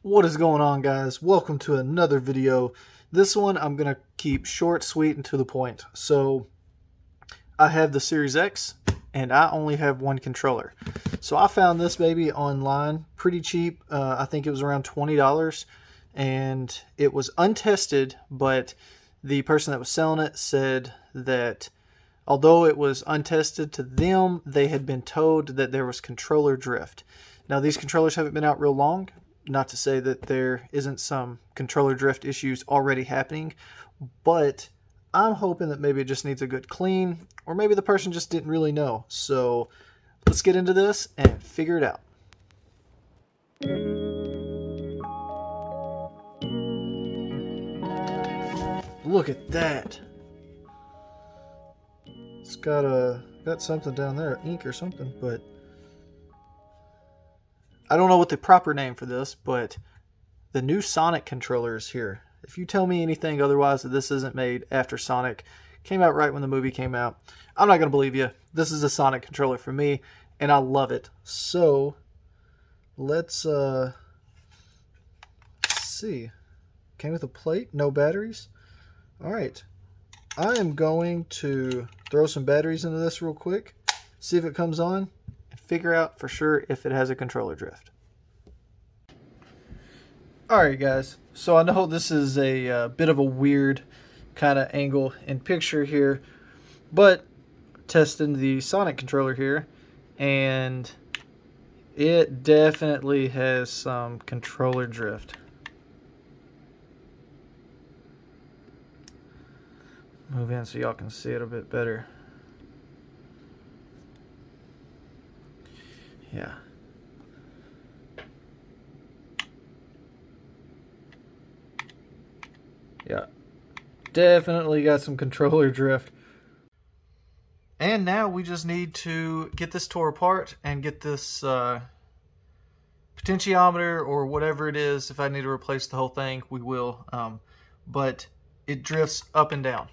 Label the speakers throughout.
Speaker 1: What is going on, guys? Welcome to another video. This one I'm going to keep short, sweet, and to the point. So I have the Series X and I only have one controller. So I found this baby online pretty cheap. I think it was around $20 and it was untested, but the person that was selling it said that although it was untested to them, they had been told that there was controller drift. Now these controllers haven't been out real long. Not to say that there isn't some controller drift issues already happening, but I'm hoping that maybe it just needs a good clean, or maybe the person just didn't really know. So let's get into this and figure it out. Look at that. It's got something down there, ink or something, but I don't know what the proper name for this, but the new Sonic controller is here. If you tell me anything otherwise that this isn't made after Sonic, came out right when the movie came out, I'm not going to believe you. This is a Sonic controller for me, and I love it. So, let's see. Came with a plate, no batteries. Alright, I am going to throw some batteries into this real quick, see if it comes on, figure out for sure if it has a controller drift. Alright guys, so I know this is a bit of a weird kind of angle and picture here, but testing the Sonic controller here, and it definitely has some controller drift. Move in so y'all can see it a bit better. Yeah. Yeah. Definitely got some controller drift. And now we just need to get this tore apart and get this potentiometer or whatever it is. If I need to replace the whole thing, we will. But it drifts up and down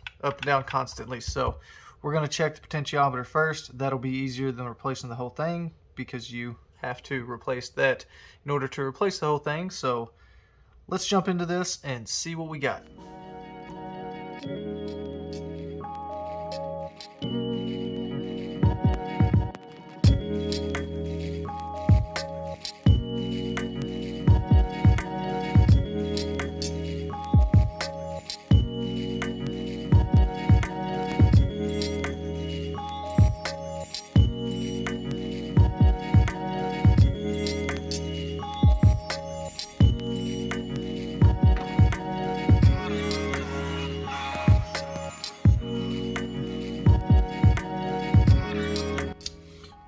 Speaker 1: constantly. So we're going to check the potentiometer first. That'll be easier than replacing the whole thing, because you have to replace that in order to replace the whole thing. So let's jump into this and see what we got.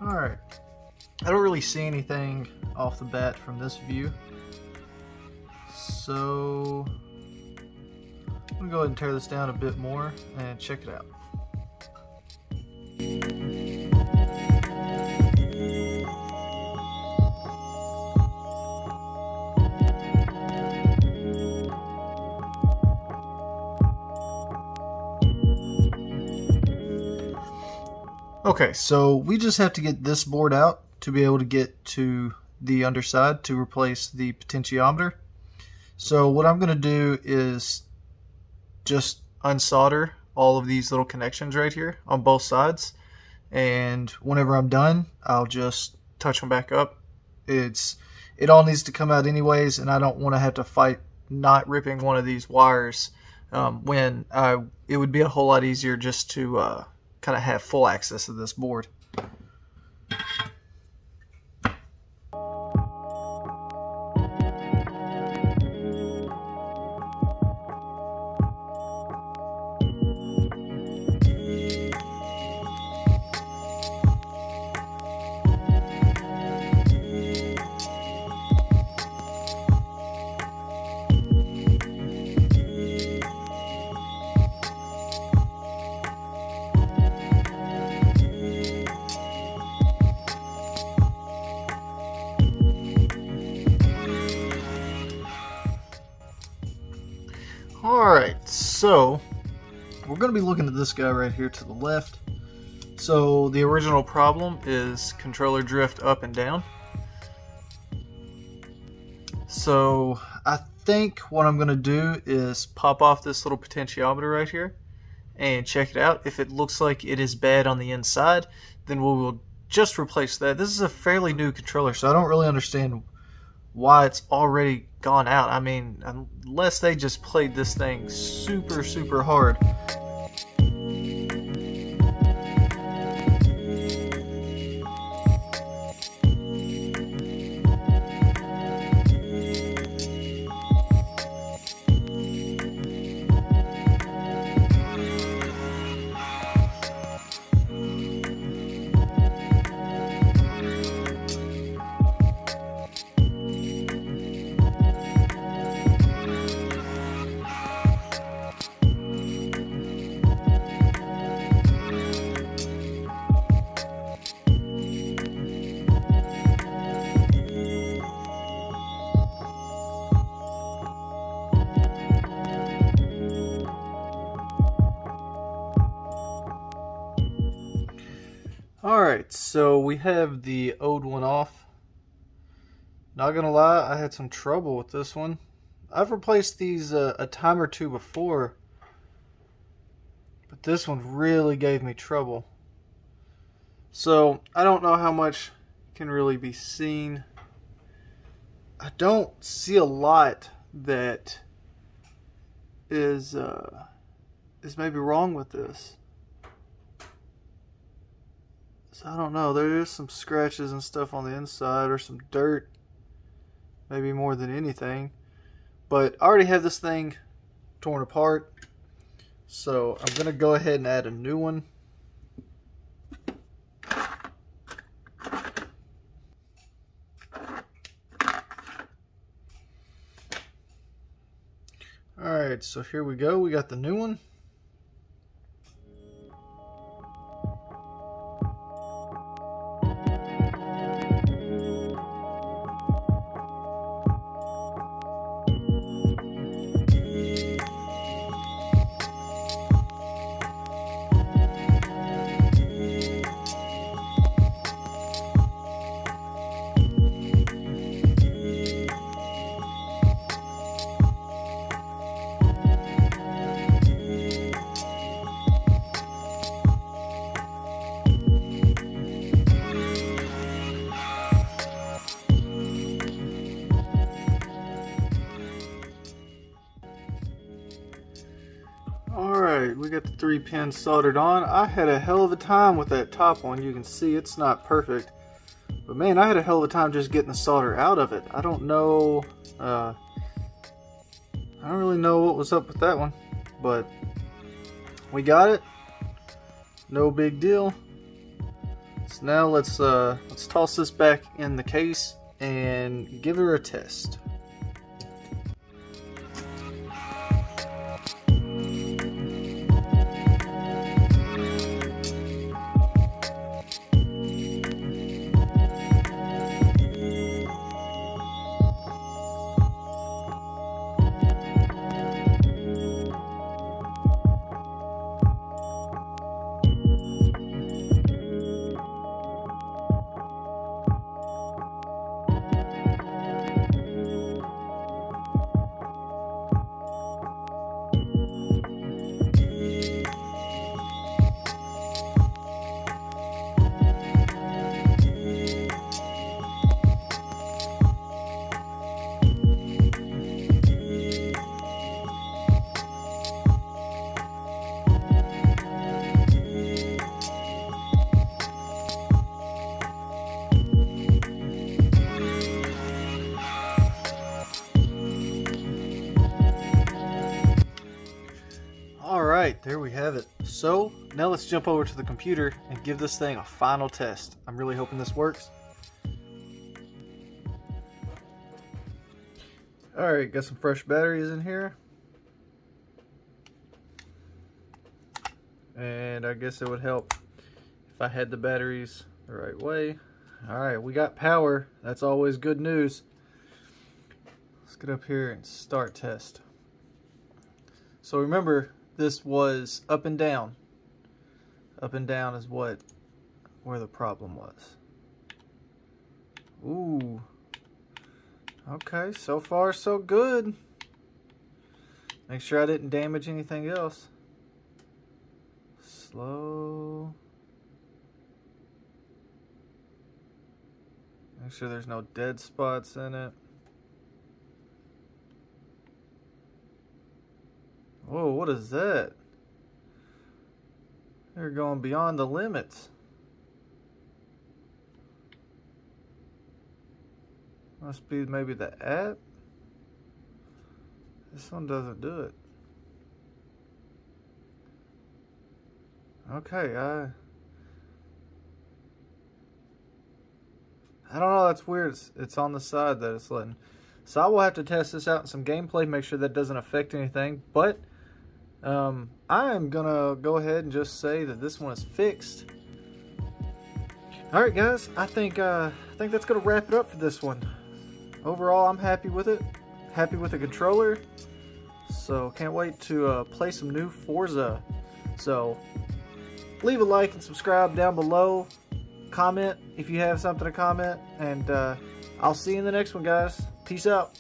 Speaker 1: Alright, I don't really see anything off the bat from this view, so I'm going to go ahead and tear this down a bit more and check it out. Okay, so we just have to get this board out to be able to get to the underside to replace the potentiometer. So what I'm going to do is just unsolder all of these little connections right here on both sides, and whenever I'm done, I'll just touch them back up. It all needs to come out anyways, and I don't want to have to fight not ripping one of these wires when it would be a whole lot easier just to kind of have full access to this board. Alright, so we're going to be looking at this guy right here to the left. So the original problem is controller drift up and down. So I think what I'm going to do is pop off this little potentiometer right here and check it out. If it looks like it is bad on the inside, then we will just replace that. This is a fairly new controller, so I don't really understand why it's already gone out. I mean, unless they just played this thing super, super hard. Alright, so we have the old one off. Not gonna lie, I had some trouble with this one. I've replaced these a time or two before, but this one really gave me trouble. So I don't know how much can really be seen. I don't see a lot that is maybe wrong with this. So I don't know, there is some scratches and stuff on the inside, or some dirt, maybe more than anything. But I already have this thing torn apart, so I'm going to go ahead and add a new one. Alright, so here we go, we got the new one. Alright, we got the 3 pins soldered on. I had a hell of a time with that top one. You can see it's not perfect. But man, I had a hell of a time just getting the solder out of it. I don't know, I don't really know what was up with that one. But we got it. No big deal. So now let's toss this back in the case and give her a test. Alright, there we have it. So, now let's jump over to the computer and give this thing a final test. I'm really hoping this works. Alright, got some fresh batteries in here. And I guess it would help if I had the batteries the right way. Alright, we got power. That's always good news. Let's get up here and start test. So remember, this was up and down. Up and down is where the problem was. Ooh. Okay, so far so good. Make sure I didn't damage anything else. Slow. Make sure there's no dead spots in it. Whoa, what is that? They're going beyond the limits. Must be maybe the app. This one doesn't do it. Okay, I don't know, that's weird. It's on the side that it's letting. So I will have to test this out in some gameplay, make sure that doesn't affect anything. But I am gonna go ahead and just say that this one is fixed. Alright guys, I think that's gonna wrap it up for this one. Overall, I'm happy with it. Happy with the controller. So can't wait to play some new Forza. So leave a like and subscribe down below. Comment if you have something to comment. And I'll see you in the next one, guys. Peace out.